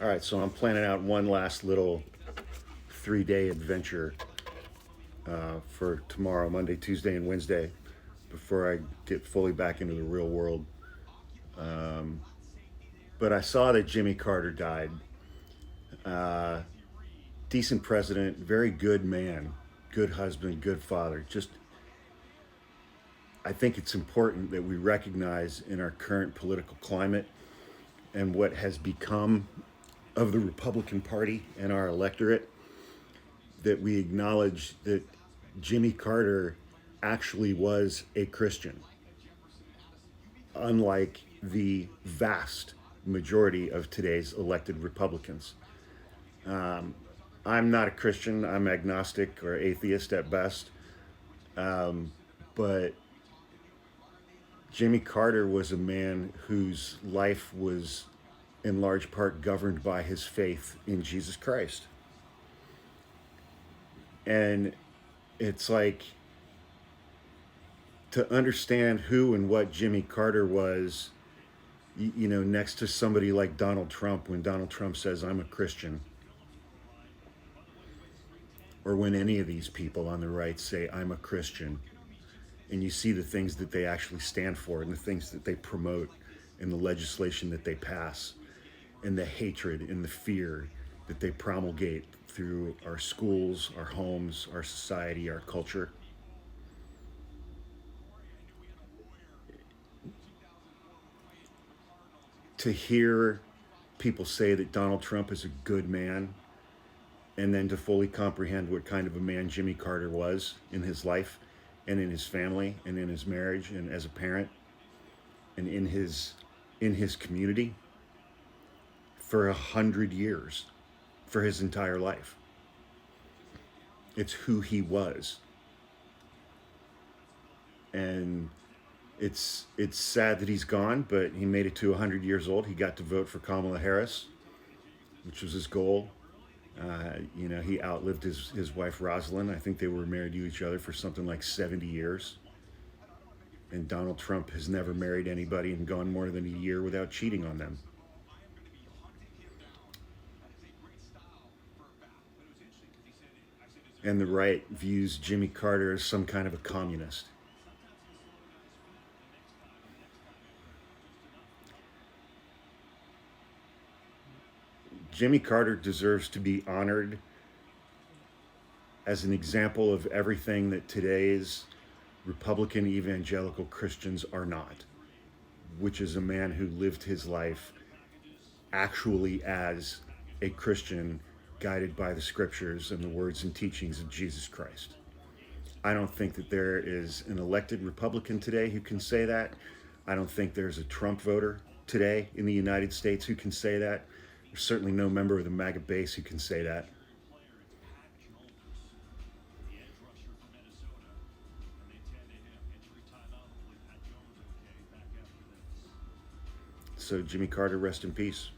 All right, so I'm planning out one last little 3-day adventure for tomorrow, Monday, Tuesday, and Wednesday, before I get fully back into the real world. But I saw that Jimmy Carter died. Uh, Decent president, very good man, good husband, good father. Just, I think it's important that we recognize in our current political climate and what has become of the Republican Party and our electorate that we acknowledge that Jimmy Carter actually was a Christian, unlike the vast majority of today's elected Republicans. I'm not a Christian, I'm agnostic or atheist at best, but Jimmy Carter was a man whose life was in large part governed by his faith in Jesus Christ. And it's like, to understand who and what Jimmy Carter was, next to somebody like Donald Trump, when Donald Trump says, I'm a Christian, or when any of these people on the right say, I'm a Christian, and you see the things that they actually stand for and the things that they promote and the legislation that they pass and the hatred and the fear that they promulgate through our schools, our homes, our society, our culture. To hear people say that Donald Trump is a good man, and then to fully comprehend what kind of a man Jimmy Carter was in his life and in his family and in his marriage and as a parent and in his community for 100 years, for his entire life. It's who he was. And it's sad that he's gone, but he made it to 100 years old. He got to vote for Kamala Harris, which was his goal. He outlived his wife Rosalind. I think they were married to each other for something like 70 years. And Donald Trump has never married anybody and gone more than a year without cheating on them. And the right views Jimmy Carter as some kind of a communist. Jimmy Carter deserves to be honored as an example of everything that today's Republican evangelical Christians are not, which is a man who lived his life actually as a Christian, guided by the scriptures and the words and teachings of Jesus Christ. I don't think that there is an elected Republican today who can say that. I don't think there's a Trump voter today in the United States who can say that. There's certainly no member of the MAGA base who can say that. So Jimmy Carter, rest in peace.